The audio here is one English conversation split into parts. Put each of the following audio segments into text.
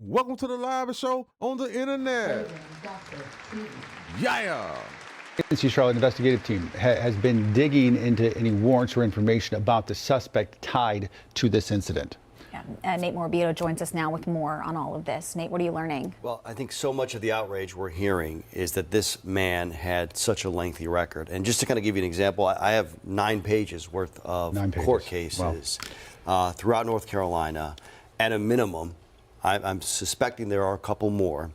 Welcome to the live show on the internet. Yeah. The Charlotte investigative team has been digging into any warrants or information about the suspect tied to this incident. Yeah. Nate Morabito joins us now with more on all of this. Nate, what are you learning? Well, I think so much of the outrage we're hearing is that this man had such a lengthy record. And just to kind of give you an example, I have 9 pages worth of court cases throughout North Carolina. At a minimum, I'm suspecting there are a couple more.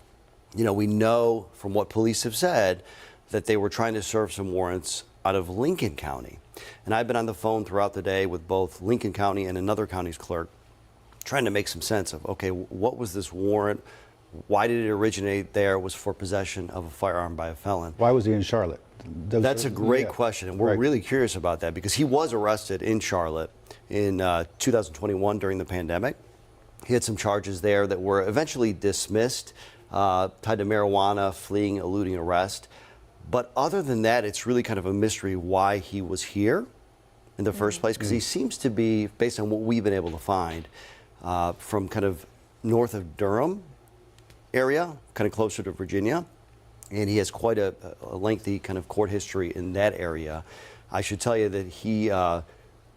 You know, we know from what police have said that they were trying to serve some warrants out of Lincoln County. And I've been on the phone throughout the day with both Lincoln County and another county's clerk trying to make some sense of, okay, what was this warrant? Why did it originate there? It was for possession of a firearm by a felon. Why was he in Charlotte? That's a great question, and we're really curious about that because he was arrested in Charlotte in 2021 during the pandemic. He had some charges there that were eventually dismissed, tied to marijuana, fleeing, eluding arrest. But other than that, it's really kind of a mystery why he was here in the first place, because he seems to be, based on what we've been able to find, from kind of north of Durham area, kind of closer to Virginia. And he has quite a lengthy kind of court history in that area. I should tell you that he had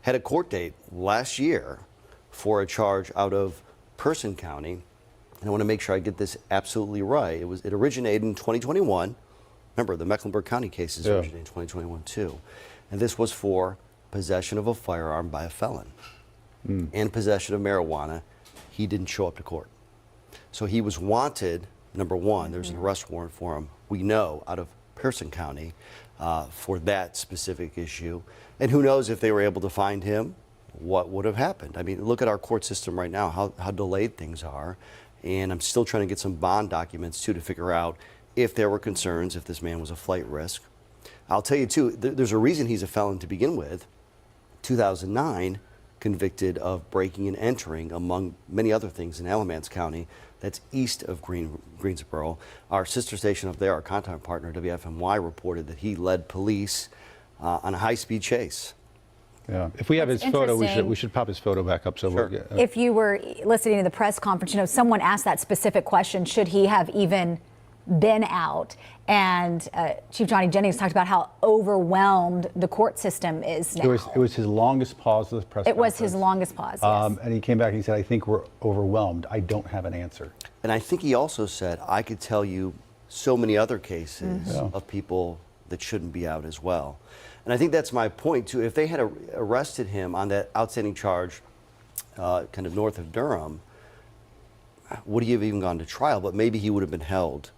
a court date last year for a charge out of Person County. And I want to make sure I get this absolutely right. It originated in 2021. Remember, the Mecklenburg County cases originated in 2021 too. And this was for possession of a firearm by a felon and possession of marijuana. He didn't show up to court. So he was wanted, number one, there's an arrest warrant for him, we know, out of Person County for that specific issue. And who knows if they were able to find him, what would have happened. I mean, look at our court system right now, how delayed things are. And I'm still trying to get some bond documents too to figure out if there were concerns, if this man was a flight risk. I'll tell you too, there's a reason he's a felon to begin with. 2009, convicted of breaking and entering, among many other things, in Alamance County. That's east of Greensboro. Our sister station up there, our contact partner, WFMY, reported that he led police on a high-speed chase. Yeah. If we have his photo, we should pop his photo back up. So sure. we'll get, If you were listening to the press conference, you know, someone asked that specific question, should he have even been out? And Chief Johnny Jennings talked about how overwhelmed the court system is now. It was his longest pause of the press conference. It was his longest pause, yes. And he came back and he said, I think we're overwhelmed. I don't have an answer. And I think he also said, I could tell you so many other cases of people that shouldn't be out as well. And I think that's my point too. If they had arrested him on that outstanding charge kind of north of Durham, would he have even gone to trial? But maybe he would have been held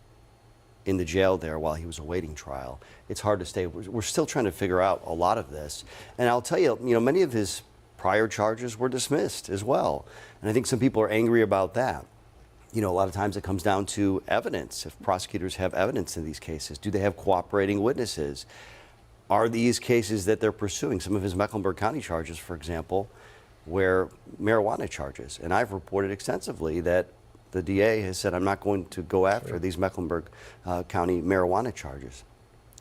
in the jail there while he was awaiting trial. It's hard to say. We're still trying to figure out a lot of this. And I'll tell you, many of his prior charges were dismissed as well. And I think some people are angry about that. You know, a lot of times it comes down to evidence. If prosecutors have evidence in these cases, do they have cooperating witnesses? Are these cases that they're pursuing, some of his Mecklenburg County charges, for example, where marijuana charges? And I've reported extensively that the DA has said, I'm not going to go after these Mecklenburg County marijuana charges.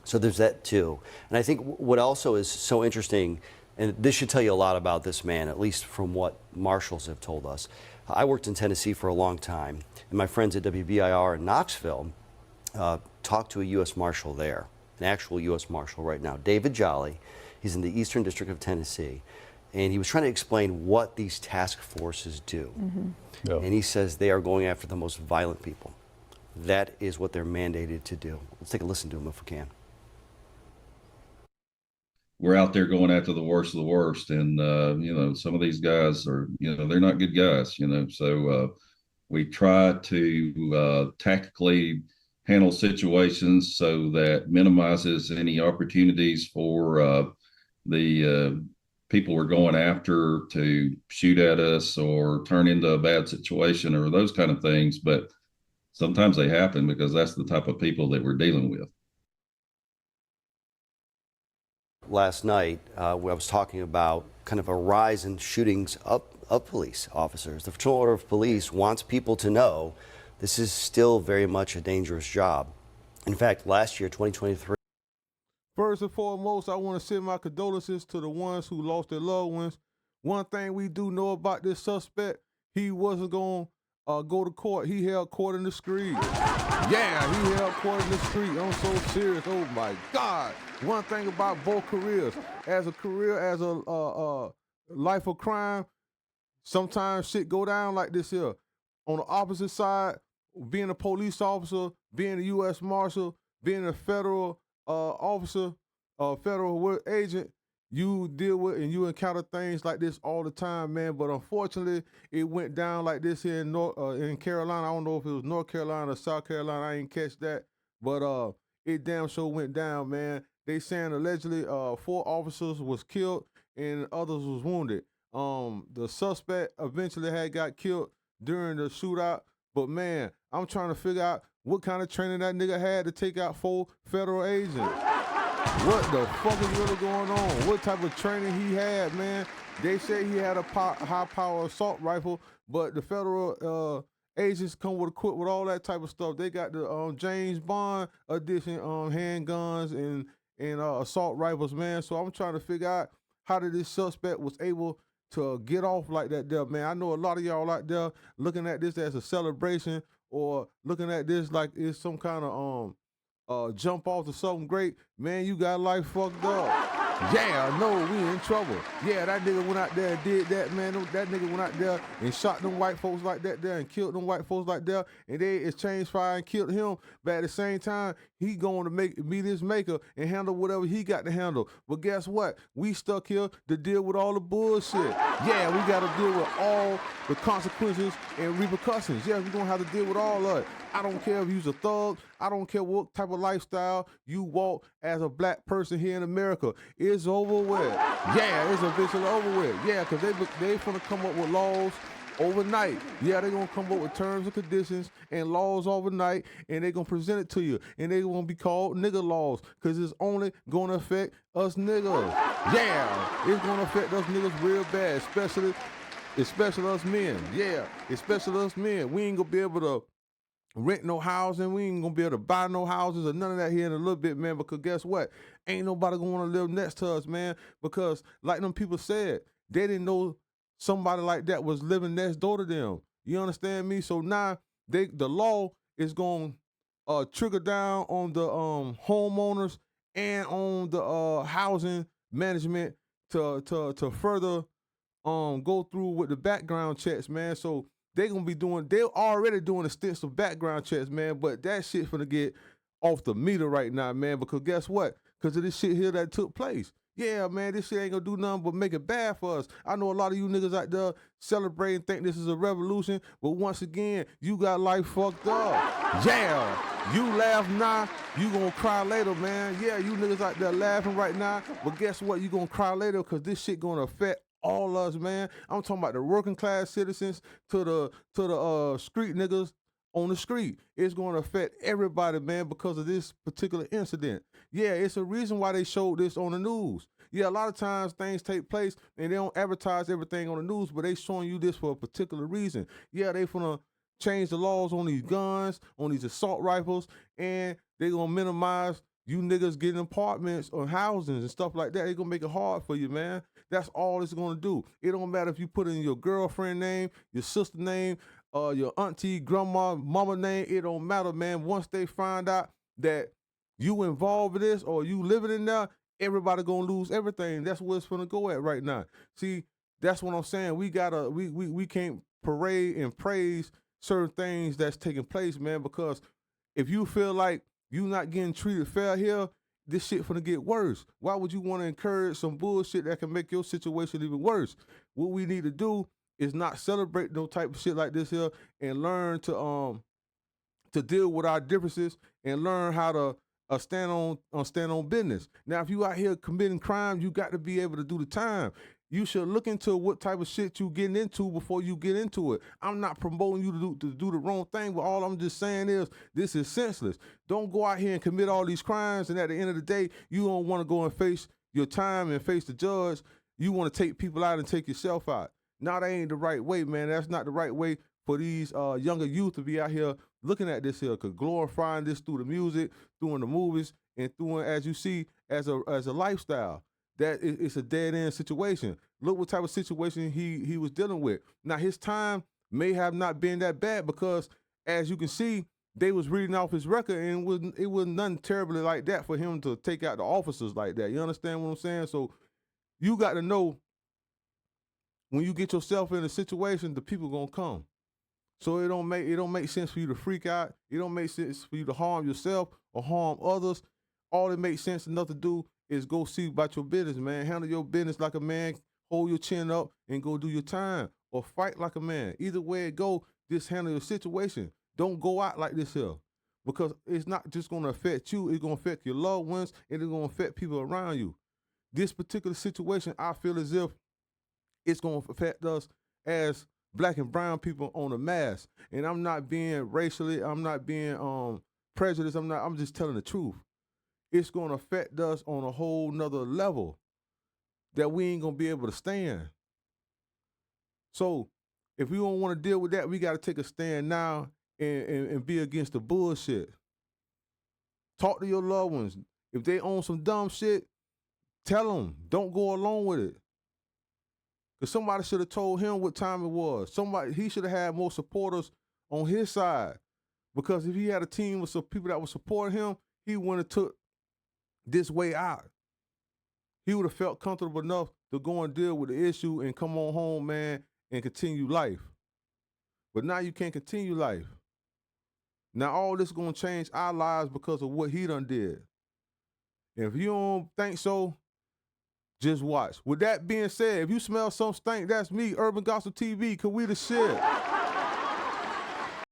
So there's that too. And I think what also is so interesting, and this should tell you a lot about this man, at least from what marshals have told us. I worked in Tennessee for a long time, and my friends at WBIR in Knoxville talked to a U.S. Marshal there, an actual U.S. Marshal right now, David Jolly. He's in the Eastern District of Tennessee. And he was trying to explain what these task forces do. And he says they are going after the most violent people. That is what they're mandated to do. Let's take a listen to him if we can. We're out there going after the worst of the worst. And, some of these guys are, they're not good guys, So we try to tactically handle situations so that minimizes any opportunities for the people we're going after to shoot at us or turn into a bad situation or those kind of things. But sometimes they happen because that's the type of people that we're dealing with. Last night, I was talking about kind of a rise in shootings of police officers. The Fraternal Order of Police wants people to know this is still very much a dangerous job. In fact, last year, 2023, First and foremost, I want to send my condolences to the ones who lost their loved ones. One thing we do know about this suspect, he wasn't going to go to court. He held court in the street. Yeah, he held court in the street. I'm so serious. Oh my God. One thing about both careers, as a life of crime, sometimes shit go down like this here. On the opposite side, being a police officer, being a U.S. Marshal, being a federal officer, federal agent, you deal with and you encounter things like this all the time, man. But unfortunately, it went down like this here in Carolina. I don't know if it was North Carolina or South Carolina. I ain't catch that, but it damn sure went down, man. They saying allegedly 4 officers was killed and others was wounded. The suspect eventually had got killed during the shootout. But man, I'm trying to figure out what kind of training that nigga had to take out 4 federal agents. What the fuck is really going on? What type of training he had, man? They say he had a high-power assault rifle, but the federal agents come equipped with all that type of stuff. They got the James Bond edition handguns and assault rifles, man. So I'm trying to figure out how did this suspect was able to get off like that there, man. I know a lot of y'all out there looking at this as a celebration or looking at this like it's some kind of jump off to something great. Man, you got life fucked up. Yeah, no, we in trouble. Yeah, that nigga went out there and did that, man. That nigga went out there and shot them white folks like that there and killed them white folks like that, and they exchanged fire and killed him. But at the same time, he going to meet his maker and handle whatever he got to handle. But guess what? We stuck here to deal with all the bullshit. Yeah, we got to deal with all the consequences and repercussions. Yeah, we're going to have to deal with all of it. I don't care if you's a thug. I don't care what type of lifestyle you walk as a black person here in America. It's over with. Yeah, it's eventually over with. Yeah, because they finna come up with laws overnight. Yeah, they're going to come up with terms and conditions and laws overnight, and they're going to present it to you. And they're going to be called nigga laws because it's only going to affect us niggas. Yeah, it's going to affect us niggas real bad, especially us men. Yeah, especially us men. We ain't going to be able to rent no housing. We ain't gonna be able to buy no houses or none of that here in a little bit, man, because guess what? Ain't nobody gonna wanna live next to us, man, because like them people said, they didn't know somebody like that was living next door to them. You understand me? So now the law is gonna trigger down on the homeowners and on the housing management to further go through with the background checks, man. So they're already doing extensive background checks, man, but that shit finna get off the meter right now, man, because guess what? Because of this shit here that took place. Yeah, man, this shit ain't gonna do nothing but make it bad for us. I know a lot of you niggas out there celebrate and think this is a revolution, but once again, you got life fucked up. Yeah, you laugh now, you gonna cry later, man. Yeah, you niggas out there laughing right now, but guess what? You gonna cry later because this shit gonna affect all us, man. I'm talking about the working class citizens to the street niggas on the street. It's going to affect everybody, man, because of this particular incident. Yeah, it's a reason why they showed this on the news. Yeah, a lot of times things take place and they don't advertise everything on the news, but they showing you this for a particular reason. Yeah, they finna change the laws on these guns, on these assault rifles, and they gonna minimize you niggas getting apartments or housings and stuff like that. They gonna make it hard for you, man. That's all it's gonna do. It don't matter if you put in your girlfriend name, your sister name, your auntie, grandma, mama name. It don't matter, man. Once they find out that you involved in this or you living in there, everybody gonna lose everything. That's where it's gonna go at right now. See, that's what I'm saying. We can't parade and praise certain things that's taking place, man, because if you feel like you not getting treated fair here, this shit finna get worse. Why would you want to encourage some bullshit that can make your situation even worse? What we need to do is not celebrate no type of shit like this here and learn to deal with our differences and learn how to stand on business. Now, if you out here committing crime, you got to be able to do the time. You should look into what type of shit you getting into before you get into it. I'm not promoting you to do the wrong thing, but all I'm just saying is this is senseless. Don't go out here and commit all these crimes, and at the end of the day, you don't want to go and face your time and face the judge. You want to take people out and take yourself out. Now, that ain't the right way, man. That's not the right way for these younger youth to be out here looking at this here, because glorifying this through the music, through the movies, and through, as you see, as a lifestyle. That it's a dead end situation. Look what type of situation he was dealing with. Now his time may have not been that bad because, as you can see, they was reading off his record and it wasn't nothing terribly like that for him to take out the officers like that. You understand what I'm saying? So you got to know when you get yourself in a situation, the people gonna come. So it don't make sense for you to freak out. It don't make sense for you to harm yourself or harm others. All it makes sense enough to do is go see about your business, man. Handle your business like a man. Hold your chin up and go do your time, or fight like a man. Either way it go, just handle your situation. Don't go out like this here, because it's not just gonna affect you. It's gonna affect your loved ones, and it's gonna affect people around you. This particular situation, I feel as if it's gonna affect us as Black and brown people on a mass. And I'm not being racially, I'm not being prejudiced. I'm just telling the truth. It's gonna affect us on a whole nother level that we ain't gonna be able to stand. So if we don't want to deal with that, we got to take a stand now and be against the bullshit. Talk to your loved ones. If they own some dumb shit, tell them. Don't go along with it. Because somebody should have told him what time it was. He should have had more supporters on his side. Because if he had a team with some people that would support him, he wouldn't have took this way out. He would have felt comfortable enough to go and deal with the issue and come on home, man, and continue life. But now you can't continue life. Now all this is going to change our lives because of what he done did. And if you don't think so, just watch. With that being said, if you smell some stink, that's me, Urban Gospel TV, 'cause we the shit.